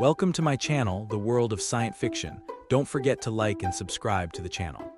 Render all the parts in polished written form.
Welcome to my channel, The World of Science Fiction. Don't forget to like and subscribe to the channel.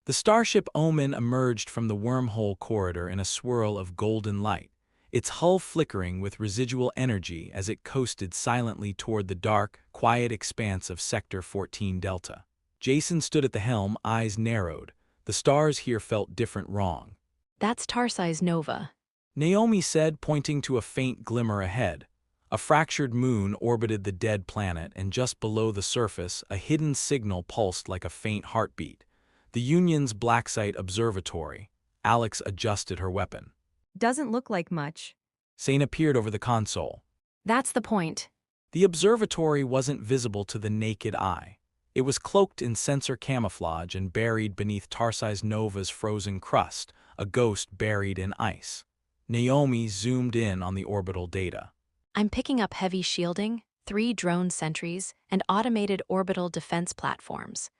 The starship Omen emerged from the wormhole corridor in a swirl of golden light, its hull flickering with residual energy as it coasted silently toward the dark, quiet expanse of Sector 14 Delta. Jason stood at the helm, eyes narrowed. The stars here felt different wrong. That's Tarsis Nova, Naomi said, pointing to a faint glimmer ahead. A fractured moon orbited the dead planet, and just below the surface, a hidden signal pulsed like a faint heartbeat. The Union's Blacksite observatory. Alex adjusted her weapon. Doesn't look like much. Seyna peered over the console. That's the point. The observatory wasn't visible to the naked eye. It was cloaked in sensor camouflage and buried beneath Tarsis Nova's frozen crust, a ghost buried in ice. Naomi zoomed in on the orbital data. I'm picking up heavy shielding, 3 drone sentries, and automated orbital defense platforms.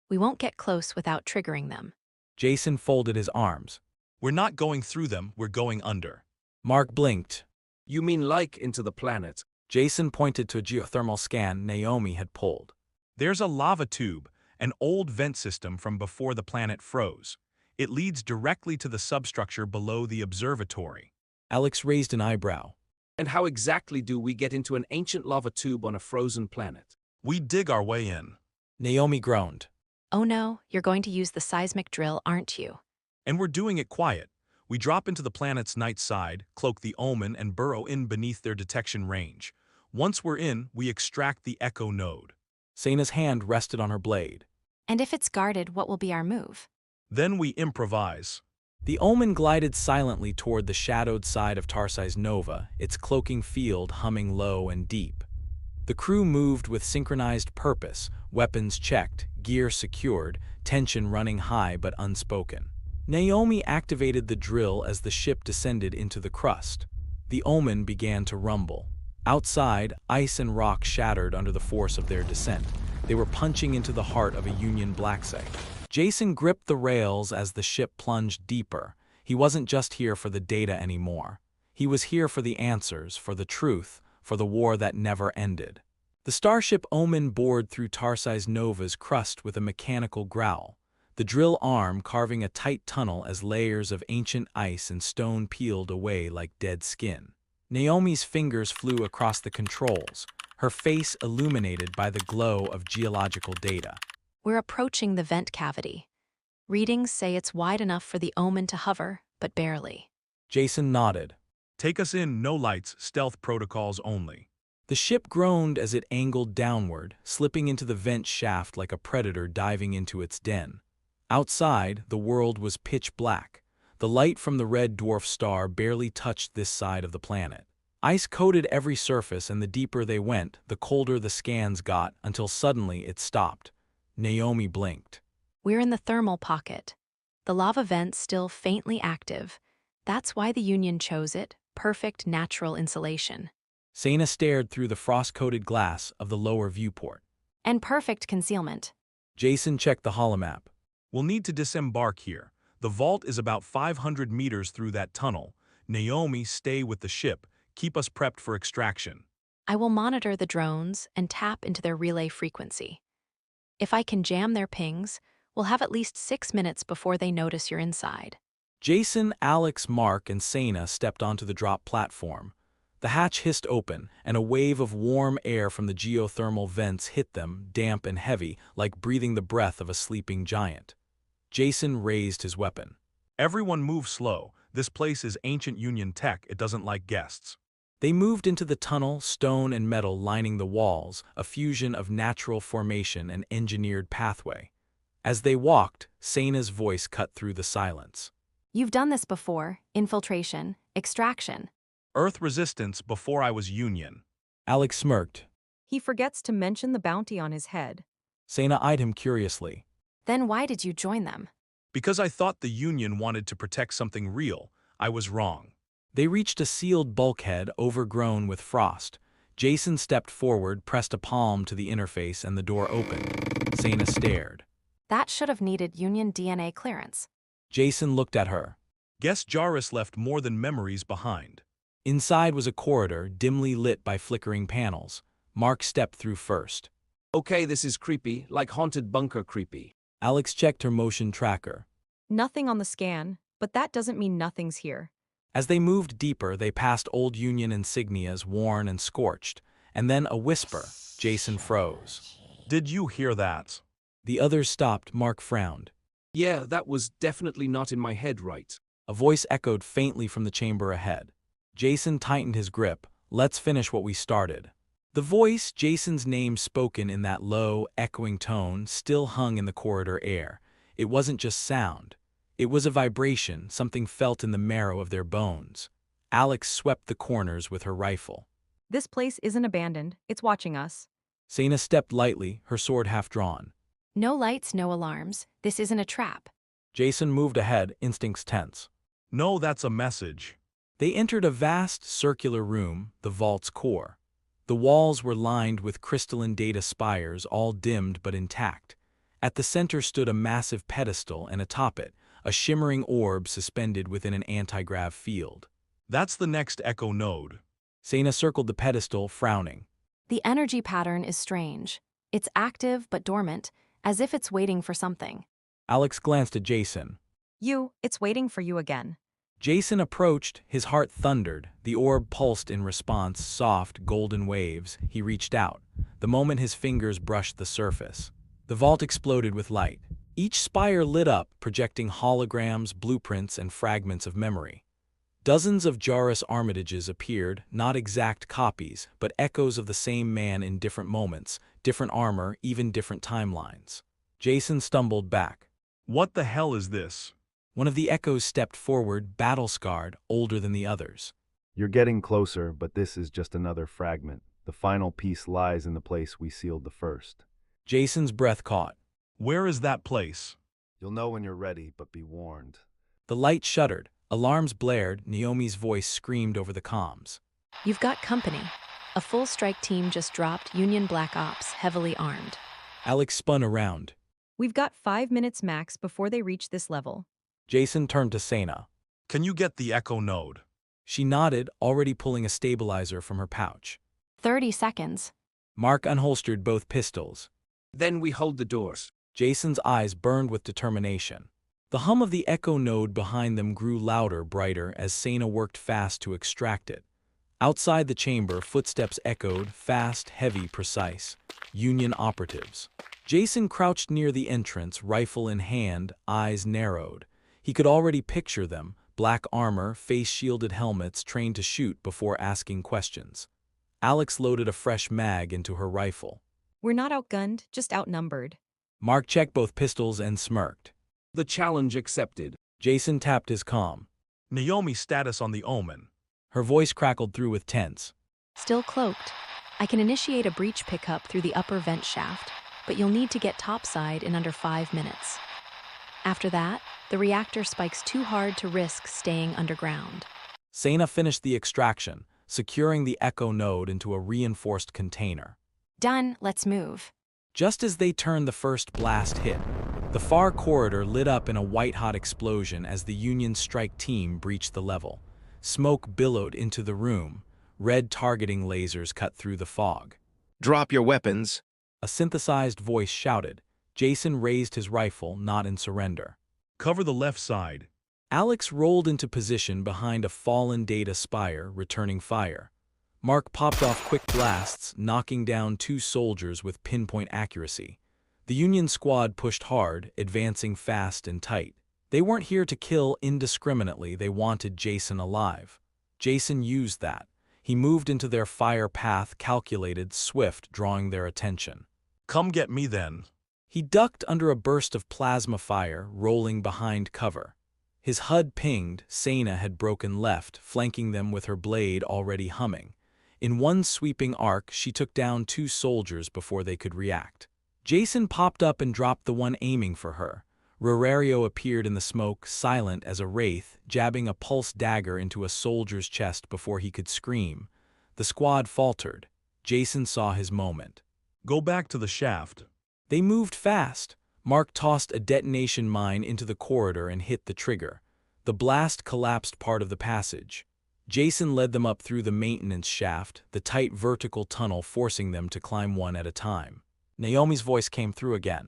We won't get close without triggering them. Jason folded his arms. We're not going through them, we're going under. Mark blinked. You mean like into the planet? Jason pointed to a geothermal scan Naomi had pulled. There's a lava tube, an old vent system from before the planet froze. It leads directly to the substructure below the observatory. Alex raised an eyebrow. And how exactly do we get into an ancient lava tube on a frozen planet? We dig our way in. Naomi groaned. Oh no, you're going to use the seismic drill, aren't you? And we're doing it quiet. We drop into the planet's night side, cloak the Omen, and burrow in beneath their detection range. Once we're in, we extract the echo node. Seyna's hand rested on her blade. And if it's guarded, what will be our move? Then we improvise. The Omen glided silently toward the shadowed side of Tarsis Nova, its cloaking field humming low and deep. The crew moved with synchronized purpose, weapons checked, gear secured, tension running high but unspoken. Naomi activated the drill as the ship descended into the crust. The Omen began to rumble. Outside, ice and rock shattered under the force of their descent. They were punching into the heart of a Union Blacksite. Jason gripped the rails as the ship plunged deeper. He wasn't just here for the data anymore. He was here for the answers, for the truth, for the war that never ended. The starship Omen bored through Tarsis Nova's crust with a mechanical growl, the drill arm carving a tight tunnel as layers of ancient ice and stone peeled away like dead skin. Naomi's fingers flew across the controls, her face illuminated by the glow of geological data. We're approaching the vent cavity. Readings say it's wide enough for the Omen to hover, but barely. Jason nodded. Take us in, no lights, stealth protocols only. The ship groaned as it angled downward, slipping into the vent shaft like a predator diving into its den. Outside, the world was pitch black. The light from the red dwarf star barely touched this side of the planet. Ice coated every surface, and the deeper they went, the colder the scans got, until suddenly it stopped. Naomi blinked. We're in the thermal pocket. The lava vent's still faintly active. That's why the Union chose it, perfect natural insulation. Seyna stared through the frost-coated glass of the lower viewport. And perfect concealment. Jason checked the holomap. We'll need to disembark here. The vault is about 500 meters through that tunnel. Naomi, stay with the ship. Keep us prepped for extraction. I will monitor the drones and tap into their relay frequency. If I can jam their pings, we'll have at least 6 minutes before they notice you're inside. Jason, Alex, Mark, and Seyna stepped onto the drop platform. The hatch hissed open, and a wave of warm air from the geothermal vents hit them, damp and heavy, like breathing the breath of a sleeping giant. Jason raised his weapon. Everyone move slow. This place is ancient Union tech. It doesn't like guests. They moved into the tunnel, stone and metal lining the walls, a fusion of natural formation and engineered pathway. As they walked, Seyna's voice cut through the silence. You've done this before. Infiltration, extraction. Earth resistance before I was Union. Alex smirked. He forgets to mention the bounty on his head. Seyna eyed him curiously. Then why did you join them? Because I thought the Union wanted to protect something real. I was wrong. They reached a sealed bulkhead overgrown with frost. Jason stepped forward, pressed a palm to the interface, and the door opened. Seyna stared. That should have needed Union DNA clearance. Jason looked at her. Guess Jarvis left more than memories behind. Inside was a corridor dimly lit by flickering panels. Mark stepped through first. Okay, this is creepy, like haunted bunker creepy. Alex checked her motion tracker. Nothing on the scan, but that doesn't mean nothing's here. As they moved deeper, they passed old Union insignias worn and scorched, and then a whisper. Jason froze. Did you hear that? The others stopped. Mark frowned. Yeah, that was definitely not in my head right. A voice echoed faintly from the chamber ahead. Jason tightened his grip. Let's finish what we started. The voice, Jason's name spoken in that low, echoing tone, still hung in the corridor air. It wasn't just sound. It was a vibration, something felt in the marrow of their bones. Alex swept the corners with her rifle. This place isn't abandoned, it's watching us. Seyna stepped lightly, her sword half drawn. No lights, no alarms. This isn't a trap. Jason moved ahead, instincts tense. No, that's a message. They entered a vast, circular room, the vault's core. The walls were lined with crystalline data spires, all dimmed but intact. At the center stood a massive pedestal, and atop it, a shimmering orb suspended within an anti-grav field. That's the next echo node. Seyna circled the pedestal, frowning. The energy pattern is strange. It's active but dormant, as if it's waiting for something. Alex glanced at Jason. It's waiting for you again. Jason approached, his heart thundered. The orb pulsed in response, soft, golden waves. He reached out. The moment his fingers brushed the surface, the vault exploded with light. Each spire lit up, projecting holograms, blueprints, and fragments of memory. Dozens of Jarrus Armitages appeared, not exact copies, but echoes of the same man in different moments, different armor, even different timelines. Jason stumbled back. What the hell is this? One of the echoes stepped forward, battle-scarred, older than the others. You're getting closer, but this is just another fragment. The final piece lies in the place we sealed the first. Jason's breath caught. Where is that place? You'll know when you're ready, but be warned. The light shuddered. Alarms blared. Naomi's voice screamed over the comms. You've got company. A full strike team just dropped Union Black Ops, heavily armed. Alex spun around. We've got 5 minutes max before they reach this level. Jason turned to Seyna. Can you get the echo node? She nodded, already pulling a stabilizer from her pouch. 30 seconds. Mark unholstered both pistols. Then we hold the doors. Jason's eyes burned with determination. The hum of the echo node behind them grew louder, brighter, as Seyna worked fast to extract it. Outside the chamber, footsteps echoed, fast, heavy, precise. Union operatives. Jason crouched near the entrance, rifle in hand, eyes narrowed. He could already picture them, black armor, face-shielded helmets, trained to shoot before asking questions. Alex loaded a fresh mag into her rifle. We're not outgunned, just outnumbered. Mark checked both pistols and smirked. The challenge accepted. Jason tapped his comm. Naomi status on the Omen. Her voice crackled through with tense. Still cloaked. I can initiate a breach pickup through the upper vent shaft, but you'll need to get topside in under 5 minutes. After that, the reactor spikes too hard to risk staying underground. Seyna finished the extraction, securing the echo node into a reinforced container. Done, let's move. Just as they turned, the first blast hit. The far corridor lit up in a white-hot explosion as the Union strike team breached the level. Smoke billowed into the room. Red targeting lasers cut through the fog. Drop your weapons. A synthesized voice shouted. Jason raised his rifle, not in surrender. Cover the left side. Alex rolled into position behind a fallen data spire, returning fire. Mark popped off quick blasts, knocking down 2 soldiers with pinpoint accuracy. The Union squad pushed hard, advancing fast and tight. They weren't here to kill indiscriminately, they wanted Jason alive. Jason used that. He moved into their fire path, calculated, swift, drawing their attention. Come get me then. He ducked under a burst of plasma fire, rolling behind cover. His HUD pinged. Seyna had broken left, flanking them with her blade already humming. In one sweeping arc, she took down 2 soldiers before they could react. Jason popped up and dropped the one aiming for her. Rorario appeared in the smoke, silent as a wraith, jabbing a pulse dagger into a soldier's chest before he could scream. The squad faltered. Jason saw his moment. Go back to the shaft. They moved fast. Mark tossed a detonation mine into the corridor and hit the trigger. The blast collapsed part of the passage. Jason led them up through the maintenance shaft, the tight vertical tunnel forcing them to climb one at a time. Naomi's voice came through again.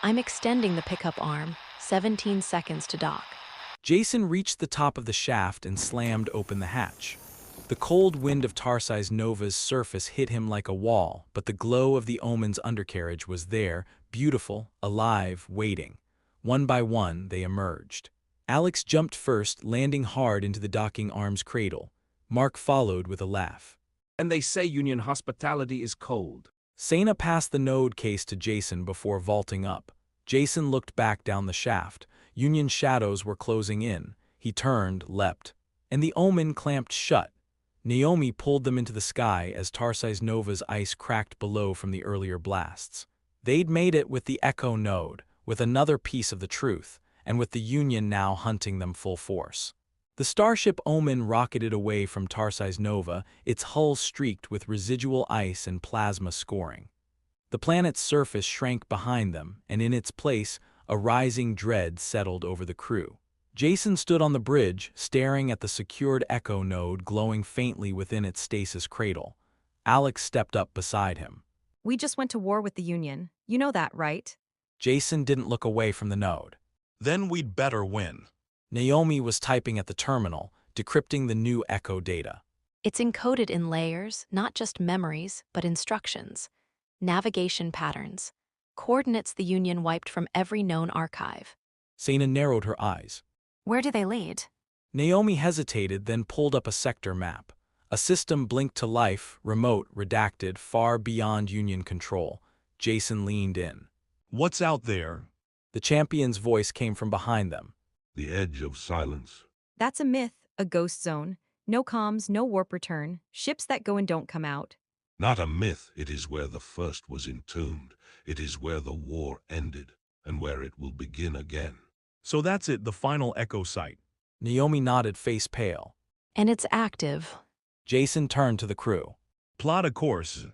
I'm extending the pickup arm, 17 seconds to dock. Jason reached the top of the shaft and slammed open the hatch. The cold wind of Tarsis Nova's surface hit him like a wall, but the glow of the Omen's undercarriage was there, beautiful, alive, waiting. One by one, they emerged. Alex jumped first, landing hard into the docking arm's cradle. Mark followed with a laugh. And they say Union hospitality is cold. Seyna passed the node case to Jason before vaulting up. Jason looked back down the shaft. Union shadows were closing in. He turned, leapt, and the Omen clamped shut. Naomi pulled them into the sky as Tarsis Nova's ice cracked below from the earlier blasts. They'd made it with the Echo node, with another piece of the truth, and with the Union now hunting them full force. The starship Omen rocketed away from Tarsis Nova, its hull streaked with residual ice and plasma scoring. The planet's surface shrank behind them, and in its place, a rising dread settled over the crew. Jason stood on the bridge, staring at the secured Echo node glowing faintly within its stasis cradle. Alex stepped up beside him. We just went to war with the Union. You know that, right? Jason didn't look away from the node. Then we'd better win. Naomi was typing at the terminal, decrypting the new Echo data. It's encoded in layers, not just memories, but instructions, navigation patterns, coordinates the Union wiped from every known archive. Seyna narrowed her eyes. Where do they lead? Naomi hesitated, then pulled up a sector map. A system blinked to life, remote, redacted, far beyond Union control. Jason leaned in. What's out there? The champion's voice came from behind them. The edge of silence. That's a myth, a ghost zone. No comms, no warp return, ships that go and don't come out. Not a myth, it is where the first was entombed. It is where the war ended, and where it will begin again. So that's it, the final Echo site. Naomi nodded, face pale. And it's active. Jason turned to the crew. Plot a course.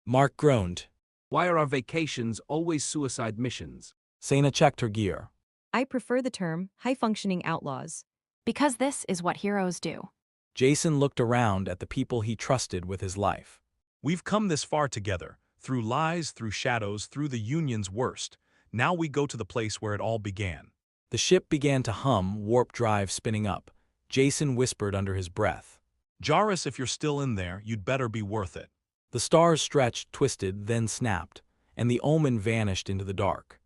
Mark groaned. Why are our vacations always suicide missions? Seyna checked her gear. I prefer the term high-functioning outlaws. Because this is what heroes do. Jason looked around at the people he trusted with his life. We've come this far together, through lies, through shadows, through the Union's worst. Now we go to the place where it all began. The ship began to hum, warp drive spinning up. Jason whispered under his breath. Jarvis, if you're still in there, you'd better be worth it. The stars stretched, twisted, then snapped, and the Omen vanished into the dark.